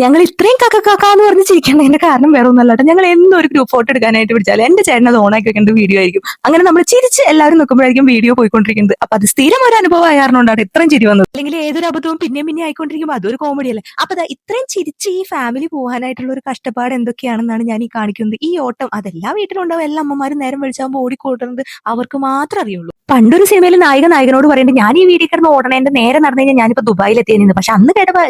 ഞങ്ങൾ ഇത്രയും കക്കാന്ന് പറഞ്ഞ് ചിരിക്കേണ്ടതിന്റെ കാരണം വേറെ ഒന്നല്ല കേട്ടോ. ഞങ്ങൾ എന്നും ഒരു ഗ്രൂപ്പ് ഫോട്ടോ എടുക്കാനായിട്ട് പിടിച്ചാൽ എന്റെ ചേട്ടൻ അത് ഓണാക്കി വെക്കേണ്ട വീഡിയോ ആയിരിക്കും. അങ്ങനെ നമ്മൾ ചിരിച്ച് എല്ലാവരും നോക്കുമ്പോഴായിരിക്കും വീഡിയോ പോയിക്കൊണ്ടിരിക്കുന്നത്. അപ്പൊ അത് സ്ഥിരം ഒരു അനുഭവം ആയിരുന്നുണ്ടാണ് ഇത്രയും ചിരി വന്നത്. അല്ലെങ്കിൽ ഏതൊരു അബദ്ധവും പിന്നെ ആയിക്കൊണ്ടിരിക്കുമ്പോൾ അതൊരു കോമഡി അല്ലേ. അപ്പൊ ഇത്രയും ചിരിച്ച് ഈ ഫാമിലി പോകാനായിട്ടുള്ള ഒരു കഷ്ടപ്പാട് എന്തൊക്കെയാണെന്നാണ് ഞാൻ ഈ കാണിക്കുന്നത്. ഈ ഓട്ടം അതെല്ലാ വീട്ടിലുണ്ടാവും. എല്ലാ അമ്മമാരും നേരം വിളിച്ചാകുമ്പോൾ ഓടിക്കോട്ടുന്നത് അവർക്ക് മാത്രമേ അറിയുള്ളൂ. പണ്ടൊരു സിനിമയിൽ നായകനോട് പറയുന്നത് ഞാൻ ഈ വീട്ടിൽ കിടന്ന് ഓടണം, എന്റെ നേരെ നടന്നു കഴിഞ്ഞാൽ ഞാനിപ്പോ ദുബായിലെത്തിയെന്ന്. പക്ഷെ അന്ന് കേട്ടപ്പോ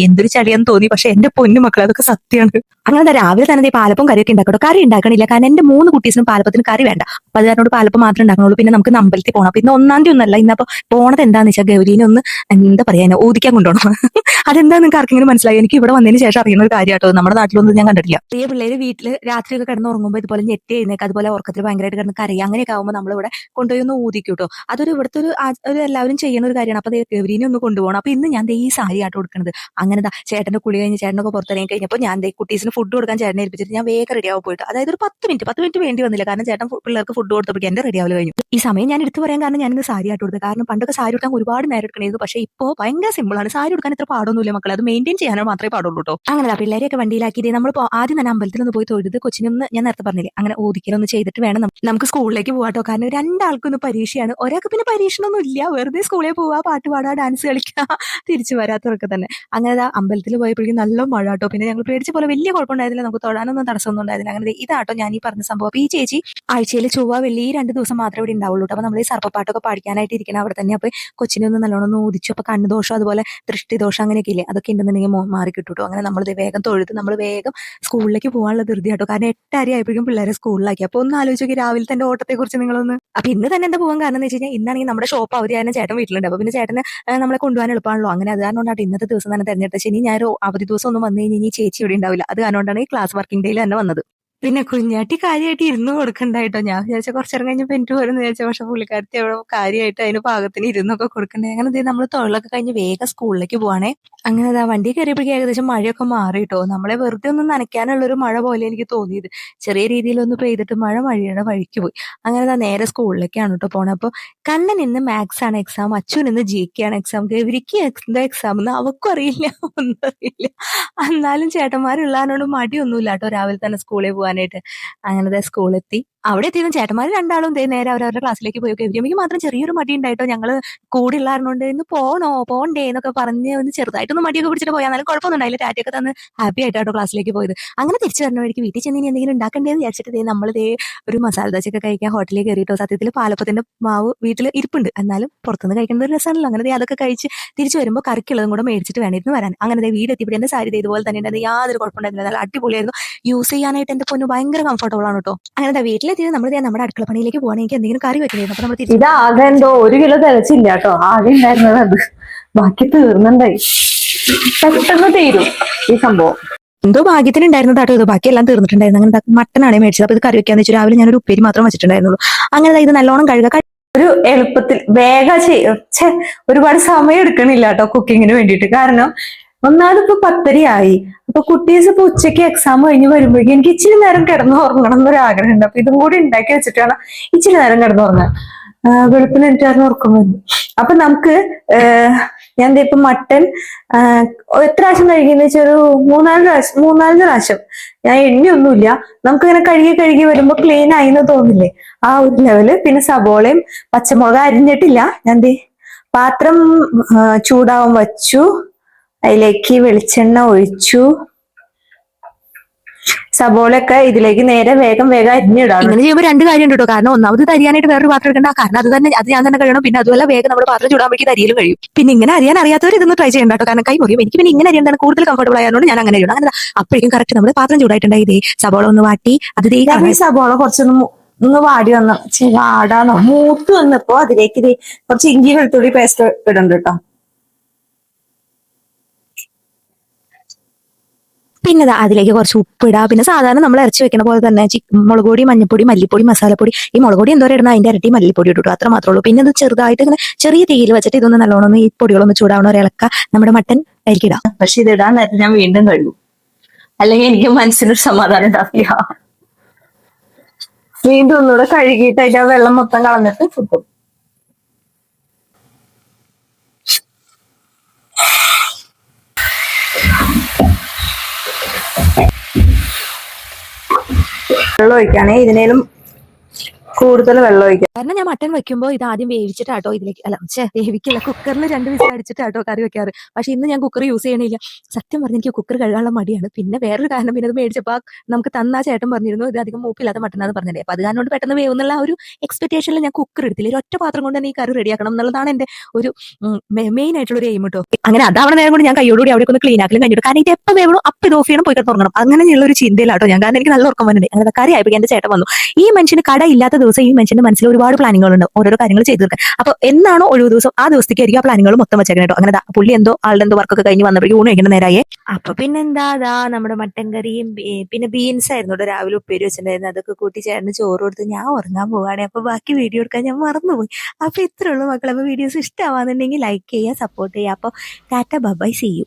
എന്തൊരു ചളിയെന്ന് തോന്നി. പക്ഷെ എന്റെ പൊന്നു മക്കൾ അതൊക്കെ സത്യമാണ്. അങ്ങനെ രാവിലെ തന്നെ പാലപ്പം കറിയൊക്കെ ഉണ്ടാക്കട്ടോ. കറി ഉണ്ടാക്കണില്ല, കാരണം എന്റെ 3 കുട്ടീസിനും പാലപ്പത്തിന് കറി വേണ്ട. അപ്പൊ അതിനോട് പാലപ്പം മാത്രമേ ഉണ്ടാക്കണുള്ളൂ. പിന്നെ നമുക്ക് അമ്പലത്തിൽ പോകണം. പിന്നെ 1-ാം തീയതി ഒന്നല്ല, ഇന്നപ്പോ പോണത് എന്താന്ന് വെച്ചാൽ ഗൗരീനെ ഒന്ന് എന്താ പറയാ ഊതിക്കാൻ കൊണ്ടുപോകണം. അതെന്താ നിങ്ങൾക്ക് ആർക്കെങ്കിലും മനസ്സിലായി? എനിക്ക് ഇവിടെ വന്നതിന് ശേഷം അറിയുന്ന ഒരു കാര്യമാട്ടോ. നമ്മുടെ നാട്ടിലൊന്നും ഞാൻ കണ്ടിട്ടില്ല. പ്രിയ പിള്ളേര് വീട്ടില് രാത്രിയൊക്കെ കിടന്ന് ഉറങ്ങുമ്പോൾ ഇതുപോലെ ഞെട്ടി എഴുന്നേക്ക്, അതുപോലെ ഉറക്കത്തിൽ ഭയങ്കരമായിട്ട് കിടന്ന് കരയുക, അങ്ങനെയൊക്കെ ആകുമ്പോൾ നമ്മളിവിടെ കൊണ്ടുപോയി ഒന്ന് ഊതിക്കും കേട്ടോ. അതൊരു ഇവിടുത്തെ ഒരു എല്ലാവരും ചെയ്യുന്ന ഒരു കാര്യമാണ്. അപ്പൊ ഗൗരീനെ ഒന്ന് കൊണ്ടുപോകണം. അപ്പൊ ഇന്ന് ഞാൻ ഈ സാരി ആട്ടോ കൊടുക്കുന്നത്. അങ്ങനെ ചേട്ടന്റെ കുളി കഴിഞ്ഞ് ചേട്ടനൊക്കെ പുറത്തിറങ്ങി കഴിഞ്ഞപ്പോൾ ഞാൻ കുട്ടീസിന് ഫുഡ് കൊടുക്കാൻ ചേട്ടനെ ഏൽപ്പിച്ചിട്ട് ഞാൻ വേഗം റെഡിയാവും പോയിട്ട്. അതായത് ഒരു 10 മിനിറ്റ് വേണ്ടി വന്നില്ല, കാരണം ചേട്ടൻ പിള്ളേർക്ക് ഫുഡ് കൊടുത്തപ്പോൾ എന്റെ റെഡിയാവൽ കഴിഞ്ഞു. ഈ സമയം ഞാൻ എടുത്തു പറയാൻ കാരണം ഞാനിന്ന് സാരി ആട്ടോ കൊടുത്തത്. കാരണം പണ്ടൊക്കെ സാരി കൊടുക്കാൻ ഒരുപാട് നേരം എടുക്കണമായിരുന്നു. പക്ഷേ ഇപ്പോൾ ഭയങ്കര സിമ്പിളാണ്. സാരി കൊടുക്കാൻ ഇത്ര പാടൊന്നുമില്ല മക്കളെ, അത് മെയിൻറ്റെയിൻ ചെയ്യാനോ മാത്രമേ പാടുള്ളൂ കേട്ടോ. അങ്ങനെ പിള്ളേരെയൊക്കെ വണ്ടിയിലാക്കിയിട്ട് നമ്മൾ ആദ്യം തന്നെ അമ്പലത്തിൽ ഒന്ന് പോയി തൊഴുത് കൊച്ചിനൊന്ന് ഞാൻ നേരത്തെ പറഞ്ഞില്ലേ അങ്ങനെ ഓദിക്കലൊന്ന് ചെയ്തിട്ട് വേണം നമുക്ക് സ്കൂളിലേക്ക് പോകാട്ടോ. കാരണം രണ്ടാൾക്കൊന്ന് പരീക്ഷയാണ്. ഒരാൾക്ക് പിന്നെ പരീക്ഷണമൊന്നും ഇല്ല, വെറുതെ സ്കൂളിൽ പോവുക, പാട്ട് പാടുക, ഡാൻസ് കളിക്കുക, തിരിച്ചു വരാത്തവർക്ക് തന്നെ. അങ്ങനെ അമ്പലത്തിൽ പോയപ്പോഴേക്കും നല്ല മഴ കേട്ടോ. പിന്നെ ഞങ്ങൾ പേടിച്ച പോലെ വലിയ കുഴപ്പമുണ്ടായിരുന്നില്ല, നമുക്ക് തൊഴാനൊന്നും തടസ്സമൊന്നും ഉണ്ടായിരുന്നില്ല. അങ്ങനെ ഇതാട്ടോ ഞാൻ ഈ പറഞ്ഞ സംഭവം. അപ്പൊ ഈ ചേച്ചി ആഴ്ചയിൽ ചൊവ്വ വെള്ളി 2 ദിവസം മാത്രമേ ഇവിടെ ഉണ്ടാവുള്ളൂ. അപ്പൊ നമ്മൾ ഈ സർപ്പപ്പാട്ടൊക്കെ പഠിക്കാനായിട്ട് ഇരിക്കണം അവിടെ തന്നെ. അപ്പൊ കൊച്ചിനെ ഒന്ന് നല്ലോണം ഒന്ന് ഊതിച്ചു. അപ്പൊ കണ്ണുദോഷം അതുപോലെ ദൃഷ്ടിദോഷം അങ്ങനെയൊക്കെ ഇല്ലേ, അതൊക്കെ ഉണ്ടെന്നുണ്ടെങ്കിൽ മാറി കിട്ടും. അങ്ങനെ നമ്മൾ വേഗം തൊഴുത് നമ്മൾ വേഗം സ്കൂളിലേക്ക് പോകാനുള്ള ധൃതി കേട്ടോ. കാരണം 8:30 ആയപ്പോഴേക്കും പിള്ളേരെ സ്കൂളിലാക്കി. അപ്പൊ ഒന്ന് ആലോചിച്ച് നോക്കി രാവിലെ തന്നെ ഓട്ടത്തെ കുറിച്ച് നിങ്ങളൊന്ന്. അപ്പൊ ഇന്ന് തന്നെ എന്താ പോകാൻ കാരണം എന്ന് വെച്ച് കഴിഞ്ഞാൽ ഇന്നാണെങ്കിൽ നമ്മുടെ ഷോപ്പ് അവധിയായ ചേട്ടൻ വീട്ടിലുണ്ട്. അപ്പൊ പിന്നെ ചേട്ടന് നമ്മളെ കൊണ്ടുപോകാൻ എളുപ്പമാണല്ലോ. അങ്ങനെ അത് കാരണം ഇന്നത്തെ ദിവസം തന്നെ തെരഞ്ഞെടുത്ത. ശനി ഞായർ അവധി ദിവസം ഒന്നും വന്നു കഴിഞ്ഞാൽ ഈ ചേച്ചി ഇവിടെ ഉണ്ടാവില്ല. അത് കാരണമാണ് ഈ ക്ലാസ് വർക്കിംഗ് ഡേയിൽ തന്നെ വന്നത്. പിന്നെ കുഞ്ഞാട്ടി കാര്യമായിട്ട് ഇരുന്ന് കൊടുക്കണ്ടായിട്ടോ. ഞാൻ വിചാരിച്ച കുറച്ചേരം കഴിഞ്ഞപ്പോൾ എനിക്ക് വരുമെന്ന് വിചാരിച്ച, പക്ഷെ പുള്ളിക്കാരത്തി അവിടെ കാര്യമായിട്ട് അതിന് പാകത്തിന് ഇരുന്നൊക്കെ കൊടുക്കണ്ടേ. അങ്ങനെ നമ്മൾ തൊഴിലൊക്കെ കഴിഞ്ഞ് വേഗം സ്കൂളിലേക്ക് പോവാണേ. അങ്ങനെ വണ്ടി കയറിയപ്പോഴേക്കും ഏകദേശം മഴയൊക്കെ മാറിയിട്ടോ. നമ്മളെ വെറുതെ ഒന്ന് നനയ്ക്കാനുള്ളൊരു മഴ പോലെ എനിക്ക് തോന്നിയത്. ചെറിയ രീതിയിലൊന്ന് പെയ്തിട്ട് മഴയുടെ വഴിക്ക് പോയി. അങ്ങനെ നേരെ സ്കൂളിലേക്കാണ് കേട്ടോ പോണേ. അപ്പോൾ കണ്ണൻ ഇന്ന് മാത്സ് ആണ് എക്സാം, അച്ഛൻ ഇന്ന് GK ആണ് എക്സാം, ഗൗരിക്ക് എന്താ എക്സാം എന്ന് അവക്കും അറിയില്ല, ഒന്നും അറിയില്ല. എന്നാലും ചേട്ടന്മാരുള്ളതിനോട് മടിയൊന്നുമില്ല കേട്ടോ രാവിലെ തന്നെ സ്കൂളിൽ പോകാനായിട്ട്. അങ്ങനെ സ്കൂളെത്തി. അവിടെ എത്തിയതും ചേട്ടന്മാർ രണ്ടാളും നേരെ അവരവരുടെ ക്ലാസ്സിലേക്ക് പോയി. ഗൗരിയമ്മയ്ക്ക് മാത്രം ചെറിയൊരു മടി ഉണ്ടായിട്ടോ. ഞങ്ങള് കൂടെ ഉള്ളായിരുന്നോണ്ട് ഇന്ന് പോണ്ടേ എന്നൊക്കെ പറഞ്ഞ് ഒന്ന് ചെറുതായിട്ടൊന്ന് മടിയൊക്കെ പിടിച്ചിട്ട് പോയാലും കുഴപ്പമൊന്നും ഉണ്ടായില്ല. ടാറ്റയൊക്കെ തന്ന് ഹാപ്പി ആയിട്ടോ ക്ലാസ്സിലേക്ക് പോയത്. അങ്ങനെ തിരിച്ചു വരുന്ന വഴിക്ക് വീട്ടിൽ ചെന്ന് എന്തെങ്കിലും ഉണ്ടാക്കണ്ടേന്ന് വിചാരിച്ചിട്ട് നമ്മൾ ഒരു മസാല ദോശയൊക്കെ കഴിക്കാൻ ഹോട്ടലിൽ കയറിയിട്ടോ. സത്യത്തിൽ പാലപ്പത്തിന്റെ മാവ് വീട്ടിൽ ഇരിപ്പുണ്ട്, എന്നാലും പുറത്തുനിന്ന് കഴിക്കുന്നത് ഒരു രസമാണല്ലോ. അങ്ങനെ അതൊക്കെ കഴിച്ച് തിരിച്ചു വരുമ്പോൾ കറിക്കുള്ളതും കൂടെ മേടിച്ചിട്ട് വേണ്ടിയിരുന്നു വരാൻ. അങ്ങനെ വീട് എത്തിയപ്പോൾ എന്റെ സാരി ഇതുപോലെ തന്നെ ഉണ്ടായിരുന്നു, യാതൊരു കുഴപ്പമുണ്ടായിരുന്നില്ല, നല്ല അടിപൊളിയായിരുന്നു. യൂസ് ചെയ്യാനായിട്ട് എന്റെ പൊന്നു ഭയങ്കര കംഫർട്ടബിൾ ആണ് കേട്ടോ. അങ്ങനെ വീട്ടിലെത്തിയത് നമ്മൾ നമ്മുടെ അടുക്കള പണിയിലേക്ക് പോകണമെങ്കിൽ എന്തെങ്കിലും കറി വെക്കലായിരുന്നു. അപ്പൊ നമ്മൾ ഇത് ആകെ എന്തോ 1 കിലോ തികച്ചില്ല കേട്ടോ. ആകെ ഉണ്ടായിരുന്നത് അത്, ബാക്കി തീർന്നുണ്ടായി. പെട്ടെന്ന് തീരും ഈ സംഭവം. എന്തോ ഭാഗ്യത്തിന് ഉണ്ടായിരുന്നതാട്ടോ ഇത്, ബാക്കിയെല്ലാം തീർന്നിട്ടുണ്ടായിരുന്നു. അങ്ങനെ മട്ടനാണ് മേടിച്ചത്. അപ്പൊ ഇത് കറി വെക്കാന്ന് വെച്ചാൽ രാവിലെ ഞാനൊരു ഉപ്പേരി മാത്രം വെച്ചിട്ടുണ്ടായിരുന്നുള്ളൂ. അങ്ങനെ ഇത് നല്ലോണം കഴുകുക, ഒരു എളുപ്പത്തിൽ വേഗം ഒരുപാട് സമയം എടുക്കണില്ല കേട്ടോ കുക്കിങ്ങിന് വേണ്ടിയിട്ട്. കാരണം ഒന്നാമതിപ്പോ 10:30 ആയി. അപ്പൊ കുട്ടീസ് ഇപ്പൊ ഉച്ചയ്ക്ക് എക്സാം കഴിഞ്ഞ് വരുമ്പോഴേക്കും എനിക്ക് ഇച്ചിരി നേരം കിടന്ന് ഉറങ്ങണം എന്നൊരു ആഗ്രഹമുണ്ട്. അപ്പൊ ഇതും കൂടി ഉണ്ടാക്കി വെച്ചിട്ടാണ് ഇച്ചിരി നേരം കിടന്നുറങ്ങാൻ. വെളുപ്പിന് എനിക്കായിരുന്നു ഉറക്കം വരുന്നു. അപ്പൊ നമുക്ക് ഞാൻ ഇപ്പൊ മട്ടൻ എത്ര പ്രാവശ്യം കഴിക്കുന്ന വെച്ചാൽ ഒരു 3-4 പ്രാവശ്യം. ഞാൻ എണ്ണയൊന്നുമില്ല. നമുക്കിങ്ങനെ കഴുകി വരുമ്പോ ക്ലീൻ ആയി എന്ന് തോന്നില്ലേ, ആ ഒരു ലെവല്. പിന്നെ സബോളയും പച്ചമുളക് അരിഞ്ഞിട്ടില്ല. ഞാൻ പാത്രം ചൂടാവാൻ വച്ചു, അതിലേക്ക് വെളിച്ചെണ്ണ ഒഴിച്ചു, സബോളൊക്കെ ഇതിലേക്ക് നേരെ വേഗം അരിഞ്ഞിടാം. ഇങ്ങനെ ചെയ്യുമ്പോൾ 2 കാര്യം ഉണ്ട് കേട്ടോ. കാരണം ഒന്നാമത് തരിയാനായിട്ട് വേറൊരു പാത്രം എടുക്കണ്ട, കാരണം അത് ഞാൻ തന്നെ കഴിയണം. പിന്നെ അതുപോലെ വേഗം നമ്മുടെ പാത്രം ചൂടാകുമ്പോഴേക്കും തരിയിലും കഴിയും. പിന്നെ ഇങ്ങനെ അറിയാൻ അറിയാത്തവർ ഇതൊന്ന് ട്രൈ ചെയ്യണ്ട കേട്ടോ, കാരണം കൈ മുറിയും. എനിക്ക് പിന്നെ ഇങ്ങനെ അറിയാൻ കൂടുതൽ കംഫർട്ടബിൾ ആയതുകൊണ്ട് ഞാൻ അങ്ങനെ ചെയ്യണം. അങ്ങനെ അപ്പോഴേക്കും കറക്റ്റ് നമ്മുടെ പാത്രം ചൂടായിട്ടുണ്ടായി. ഇതേ സബോള ഒന്ന് വാട്ടി, അത് ഈ സബോള കുറച്ചൊന്ന് വാടി വാടാന്നോ മൂത്ത് വന്നപ്പോ അതിലേക്ക് കുറച്ച് ഇഞ്ചി വെളുത്തുള്ളി പേസ്റ്റ് ഇടുന്നുണ്ട് കേട്ടോ. പിന്നെ അതിലേക്ക് കുറച്ച് ഉപ്പിടുക. പിന്നെ സാധാരണ നമ്മൾ ഇറച്ചി വെക്കുന്ന പോലെ തന്നെ മുളക് പൊടി, മഞ്ഞപ്പൊടി, മല്ലിപ്പൊടി, മസാലപ്പൊടി. ഈ മുളക് പൊടി എന്തോരം ഇടുന്ന അതിന്റെ ഇരട്ടി മല്ലിപ്പൊടി ഇട്ടു, അത്ര മാത്രമേ ഉള്ളൂ. പിന്നെ ഇത് ചെറുതായിട്ട് ഇങ്ങനെ ചെറിയ തീയിൽ വെച്ചിട്ട് ഇതൊന്ന് നല്ലോണം ഈ പൊടികളൊന്ന് ചൂടാവണ ഒരു ഇളക്ക നമ്മുടെ മട്ടൻ അരിക്കിടാം. പക്ഷെ ഇത് ഇടാൻ നേരത്തെ ഞാൻ വീണ്ടും കഴുകും, അല്ലെങ്കിൽ എനിക്ക് മനസ്സിനൊരു സമാധാനം ഉണ്ടാവില്ല. വീണ്ടും ഒന്നുകൂടെ കഴുകിയിട്ട് അതിന്റെ വെള്ളം മൊത്തം കളഞ്ഞിട്ട് ചുട്ടും. വെള്ളം ഒഴിക്കുകയാണെ ഇതിനേലും കൂടുതൽ വെള്ളം ഒഴിക്കാം. കാരണം ഞാൻ മട്ടൻ വെക്കുമ്പോൾ ഇത് ആദ്യം വേവിച്ചിട്ടാട്ടോ ഇതിലേക്ക് വേവിക്കില്ല, കുക്കറിൽ 2 വിസിൽ അടിച്ചിട്ടാട്ടോ കറി വെക്കാറ്. പക്ഷെ ഇന്ന് ഞാൻ കുക്കർ യൂസ് ചെയ്യണില്ല. സത്യം പറഞ്ഞ എനിക്ക് കുക്കർ കഴുകാനുള്ള മടിയാണ്. പിന്നെ വേറൊരു കാരണം, പിന്നെ അത് മേടിച്ചപ്പോൾ നമുക്ക് തന്ന ചേട്ടൻ പറഞ്ഞിരുന്നു ഇത് അധികം മൂപ്പില്ലാത്ത മട്ടനാന്ന് പറഞ്ഞില്ലേ. അപ്പൊ അത് കാരണം കൊണ്ട് പെട്ടെന്ന് വേവുന്നുള്ള ആ ഒരു എക്സ്പെക്ടേഷനിൽ ഞാൻ കുക്കർ എടുത്തില്ല. ഒരു ഒറ്റ പാത്രം കൊണ്ട് തന്നെ ഈ കറി റെഡിയാക്കണം എന്നുള്ളതാണ് എന്റെ ഒരു മെയിൻ ആയിട്ടുള്ള ഒരു എയിം കേട്ടോ. അങ്ങനെ അതാവണ നേരം കൊണ്ട് ഞാൻ കൈയോടുകൂടി അവിടെ ഒന്ന് ക്ലീൻ ആക്കലും കഴിഞ്ഞിട്ട്, കാരണം ഇത് എപ്പോൾ വേവണം അപ്പം ഇത് ഓഫ് ചെയ്യണം, പോയി തുടങ്ങണം, അങ്ങനെയുള്ള ഒരു ചിന്തയിലാട്ടോ ഞാൻ. കാരണം എനിക്ക് നല്ല ഉറക്കം വന്നിട്ടുണ്ട്. അങ്ങനെ കറി ആയപ്പോൾ എന്റെ ചേട്ടൻ വന്നു. ഈ മനുഷ്യന് കട ഇല്ലാത്ത ദിവസം ഈ മനുഷ്യന്റെ മനസ്സിൽ ഒരുപാട് പ്ലാനിങ്ങുകളുണ്ട്, ഓരോരോ കാര്യങ്ങൾ ചെയ്തു തീർക്കാൻ. അപ്പൊ എന്നാണോ ഒഴിവ് ദിവസം ആ ദിവസത്തേക്കായിരിക്കും ആ പ്ലാനുകൾ മൊത്തം വെച്ചേക്കണം കേട്ടോ. അങ്ങനെ പുള്ളി എന്തോ ആളുടെ എന്തോ വർക്കൊക്കെ കഴിഞ്ഞ് വന്നപ്പോഴേക്കും ഊണ് കഴിക്കുന്ന നേരായേ. അപ്പൊ പിന്നെന്താ നമ്മുടെ മട്ടൻ കറിയും പിന്നെ ബീൻസ് ആയിരുന്നു കേട്ടോ രാവിലെ ഉപ്പേരി വെച്ചിട്ടുണ്ടായിരുന്നു. അതൊക്കെ കൂട്ടി ചേട്ടന് ചോറ് കൊടുത്ത് ഞാൻ ഉറങ്ങാൻ പോവാണ്. അപ്പൊ ബാക്കി വീഡിയോ എടുക്കാൻ ഞാൻ മറന്നുപോയി. അപ്പൊ ഇത്രയുള്ളൂ മക്കളെ. അപ്പൊ വീഡിയോസ് ഇഷ്ടമാവാന്നുണ്ടെങ്കിൽ ലൈക്ക് ചെയ്യുക, സപ്പോർട്ട് ചെയ്യുക. അപ്പൊ ടാറ്റ ബൈ, സീ യു.